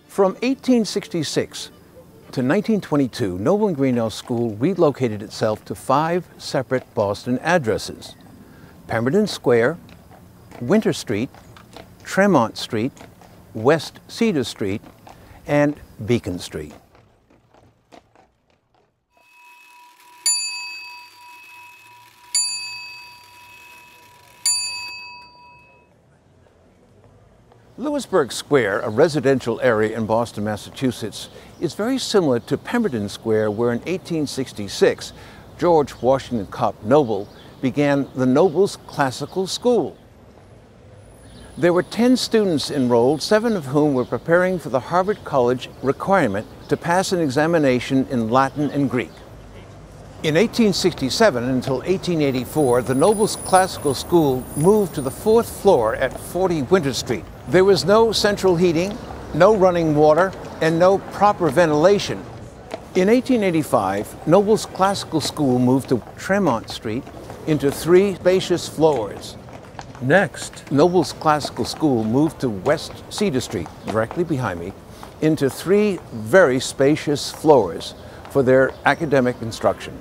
From 1866 to 1922, Noble and Greenough School relocated itself to 5 separate Boston addresses: Pemberton Square, Winter Street, Tremont Street, West Cedar Street, and Beacon Street. Lewisburg Square, a residential area in Boston, Massachusetts, is very similar to Pemberton Square, where in 1866, George Washington Copp Noble began the Noble's Classical School. There were 10 students enrolled, 7 of whom were preparing for the Harvard College requirement to pass an examination in Latin and Greek. In 1867 until 1884, the Noble's Classical School moved to the 4th floor at 40 Winter Street. There was no central heating, no running water, and no proper ventilation. In 1885, Noble's Classical School moved to Tremont Street into 3 spacious floors. Next, Noble's Classical School moved to West Cedar Street, directly behind me, into 3 very spacious floors for their academic instruction.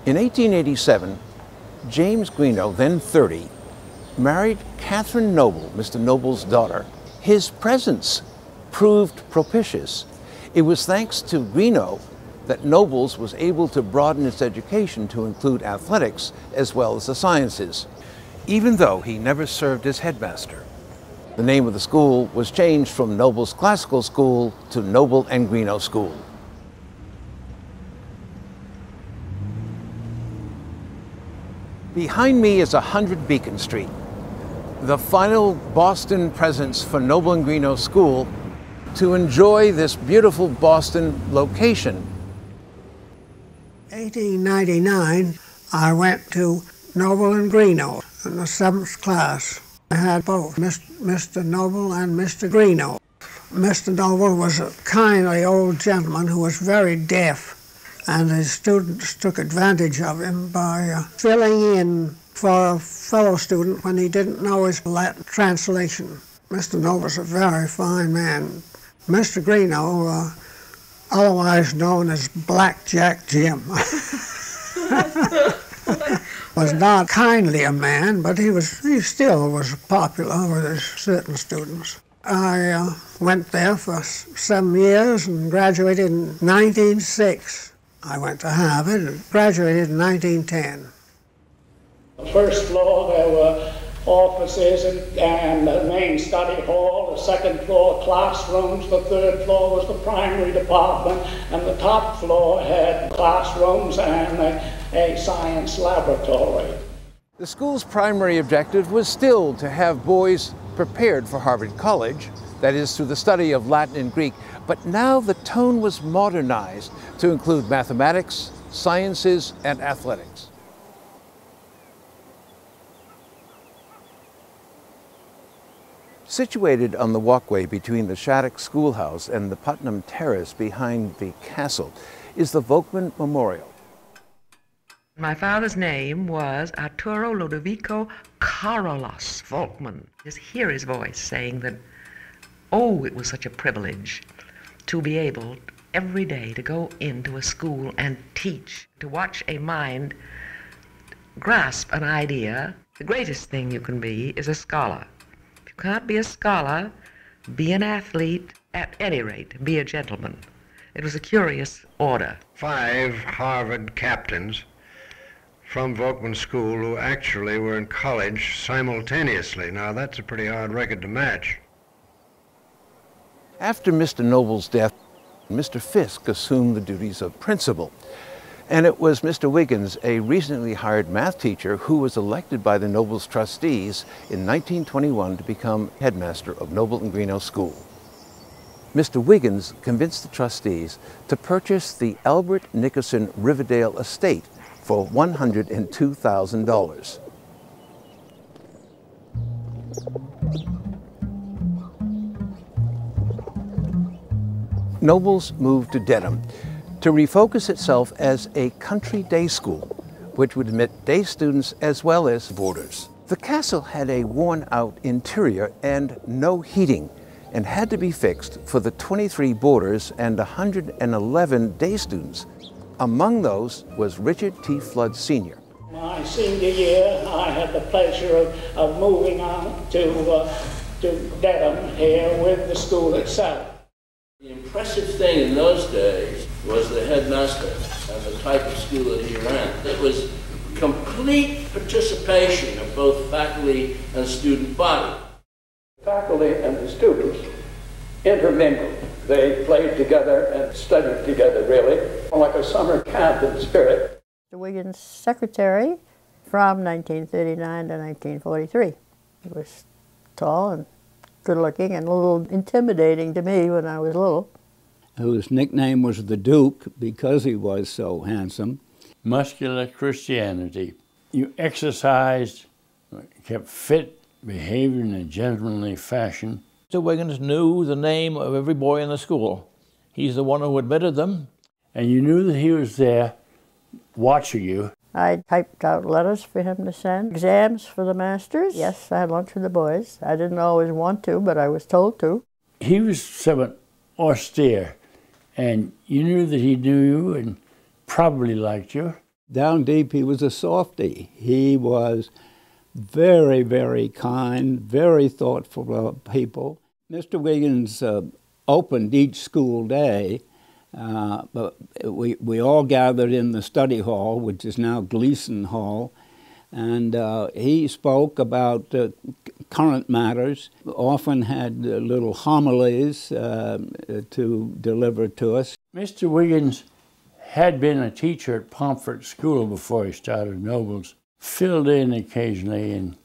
In 1887, James Greenough, then 30, married Catherine Noble, Mr. Noble's daughter. His presence proved propitious. It was thanks to Greenough that Noble's was able to broaden its education to include athletics as well as the sciences, even though he never served as headmaster. The name of the school was changed from Noble's Classical School to Noble and Greenough School. Behind me is 100 Beacon Street, the final Boston presence for Noble and Greenough School to enjoy this beautiful Boston location. 1899, I went to Noble and Greenough in the 7th class. I had both Mr. Noble and Mr. Greenough. Mr. Noble was a kindly old gentleman who was very deaf, and his students took advantage of him by filling in for a fellow student when he didn't know his Latin translation. Mr. Noble was a very fine man. Mr. Greenough, otherwise known as Blackjack Jim, was not kindly a man, but he still was popular with his certain students. I went there for 7 years and graduated in 1906. I went to Harvard and graduated in 1910. The first floor there were offices and the main study hall, the second floor classrooms, the third floor was the primary department, and the top floor had classrooms and a science laboratory. The school's primary objective was still to have boys prepared for Harvard College, that is, through the study of Latin and Greek, but now the tone was modernized to include mathematics, sciences, and athletics. Situated on the walkway between the Shattuck Schoolhouse and the Putnam Terrace behind the castle is the Volkman Memorial. My father's name was Arturo Ludovico Carolus Volkman. Just hear his voice saying that, oh, it was such a privilege to be able every day to go into a school and teach, to watch a mind grasp an idea. The greatest thing you can be is a scholar. If you can't be a scholar, be an athlete, at any rate, be a gentleman. It was a curious order. 5 Harvard captains from Volkman School who actually were in college simultaneously. Now that's a pretty hard record to match. After Mr. Noble's death, Mr. Fisk assumed the duties of principal. And it was Mr. Wiggins, a recently hired math teacher, who was elected by the Noble's trustees in 1921 to become headmaster of Noble and Greenough School. Mr. Wiggins convinced the trustees to purchase the Albert Nickerson Riverdale estate for $102,000. Noble's moved to Dedham to refocus itself as a country day school, which would admit day students as well as boarders. The castle had a worn-out interior and no heating, and had to be fixed for the 23 boarders and 111 day students. Among those was Richard T. Flood Sr. My senior year, I had the pleasure of moving on to Dedham here with the school itself. The impressive thing in those days was the headmaster and the type of school that he ran. It was complete participation of both faculty and student body. Faculty and the students intermingled. They played together and studied together, really, like a summer camp in spirit. The Wiggins secretary from 1939 to 1943. He was tall and good-looking and a little intimidating to me when I was little. Whose nickname was the Duke because he was so handsome. Muscular Christianity. You exercised, kept fit, behaved in a gentlemanly fashion. Mr. Wiggins knew the name of every boy in the school. He's the one who admitted them. And you knew that he was there watching you. I typed out letters for him to send, exams for the masters. Yes, I had lunch with the boys. I didn't always want to, but I was told to. He was somewhat austere, and you knew that he knew you and probably liked you. Down deep, he was a softy. He was very, very kind, very thoughtful of people. Mr. Wiggins opened each school day, but we all gathered in the study hall, which is now Gleason Hall, and he spoke about current matters, often had little homilies to deliver to us. Mr. Wiggins had been a teacher at Pomfret School before he started Noble's, filled in occasionally in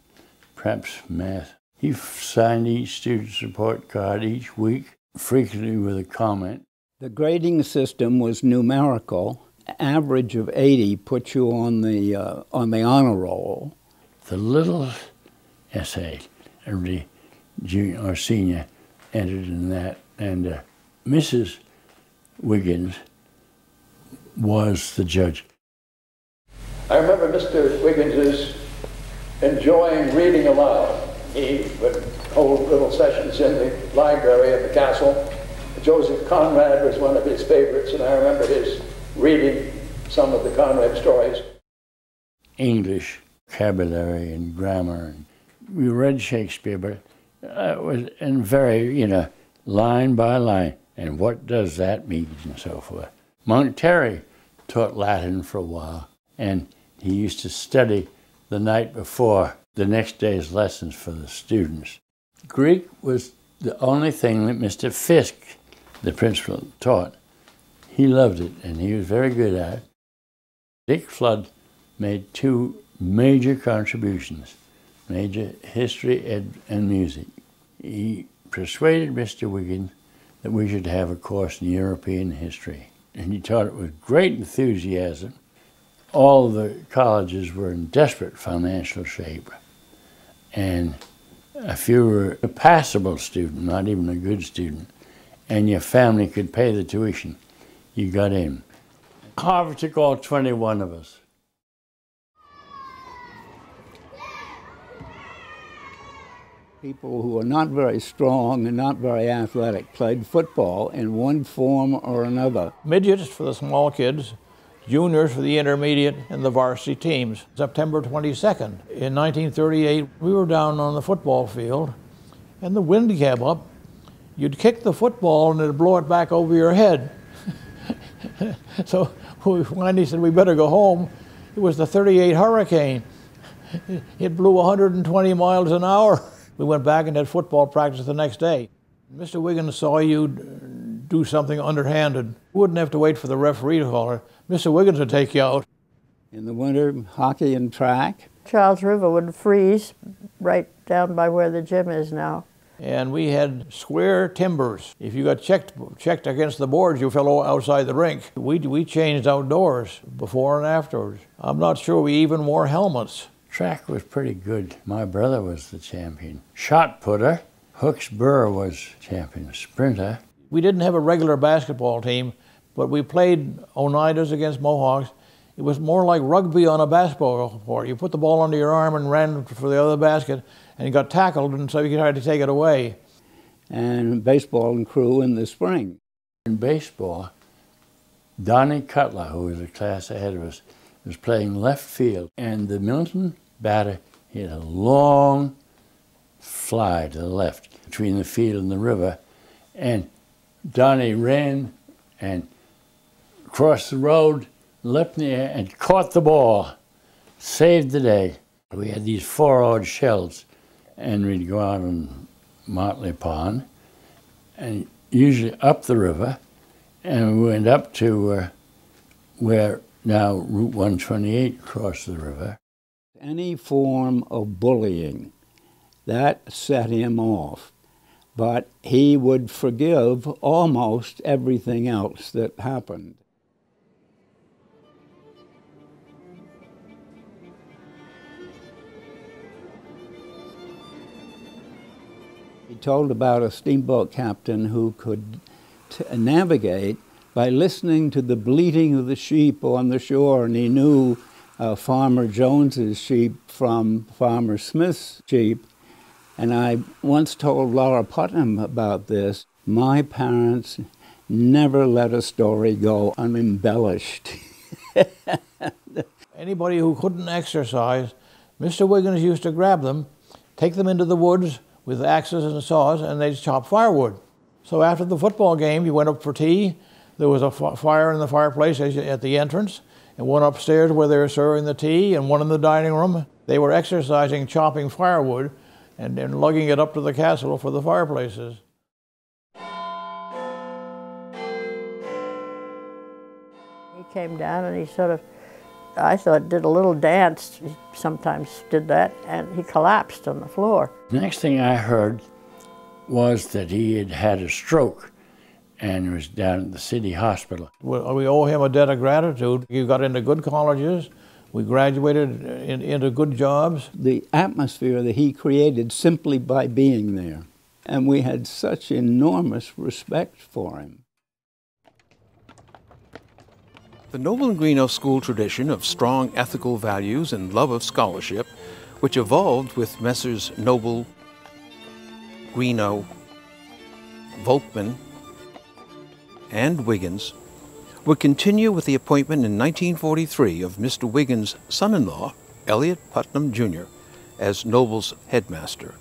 perhaps math. He signed each student's report card each week, frequently with a comment. The grading system was numerical. Average of 80 put you on the honor roll. The little essay, every junior or senior entered in that, and Mrs. Wiggins was the judge. I remember Mr. Wiggins enjoying reading aloud. He would hold little sessions in the library of the castle. Joseph Conrad was one of his favorites, and I remember his reading some of the Conrad stories. English, vocabulary and grammar. And we read Shakespeare, but it was in very, line by line. And what does that mean and so forth. Monk Terry taught Latin for a while, and he used to study the night before the next day's lessons for the students. Greek was the only thing that Mr. Fisk, the principal, taught. He loved it, and he was very good at it. Dick Flood made two major contributions, major history and music. He persuaded Mr. Wiggins that we should have a course in European history, and he taught it with great enthusiasm. All the colleges were in desperate financial shape, and if you were a passable student, not even a good student, and your family could pay the tuition, you got in. Harvard took all 21 of us. People who were not very strong and not very athletic played football in one form or another. Midgets for the small kids, juniors for the intermediate, and the varsity teams. September 22nd, in 1938, we were down on the football field, and the wind came up. You'd kick the football and it'd blow it back over your head. So we finally said, we better go home. It was the 38 hurricane. It blew 120 miles an hour. We went back and had football practice the next day. Mr. Wiggins saw you do something underhanded. You wouldn't have to wait for the referee to holler, Mr. Wiggins would take you out. In the winter, hockey and track. Charles River would freeze right down by where the gym is now. And we had square timbers. If you got checked against the boards, you fell outside the rink. We changed outdoors before and afterwards. I'm not sure we even wore helmets. Track was pretty good. My brother was the champion. Shot putter, Hooks Burr was champion. Sprinter. We didn't have a regular basketball team, but we played Oneidas against Mohawks. It was more like rugby on a basketball court. You put the ball under your arm and ran for the other basket, and you got tackled, and so you tried to take it away. And baseball and crew in the spring. In baseball, Donnie Cutler, who was a class ahead of us, was playing left field, and the Milton batter hit a long fly to the left between the field and the river, and Donnie ran and crossed the road, leapt in the air, and caught the ball. Saved the day. We had these 4-odd shells, and we'd go out on Motley Pond, and usually up the river, and we went up to where now Route 128 crossed the river. Any form of bullying, that set him off. But he would forgive almost everything else that happened. He told about a steamboat captain who could navigate by listening to the bleating of the sheep on the shore, and he knew Farmer Jones's sheep from Farmer Smith's sheep. And I once told Laura Putnam about this. My parents never let a story go unembellished. Anybody who couldn't exercise, Mr. Wiggins used to grab them, take them into the woods with axes and saws, and they'd chop firewood. So after the football game, you went up for tea. There was a fire in the fireplace at the entrance, and one upstairs where they were serving the tea, and one in the dining room. They were exercising, chopping firewood, and then lugging it up to the castle for the fireplaces. He came down and he sort of, I thought, did a little dance. He sometimes did that, and he collapsed on the floor. The next thing I heard was that he had had a stroke and was down at the city hospital. We owe him a debt of gratitude. He got into good colleges. We graduated into good jobs. The atmosphere that he created simply by being there. And we had such enormous respect for him. The Noble and Greenough School tradition of strong ethical values and love of scholarship, which evolved with Messrs. Noble, Greenough, Volkman, and Wiggins, would continue with the appointment in 1943 of Mr. Wiggins' son-in-law, Elliott Putnam, Jr., as Noble's headmaster.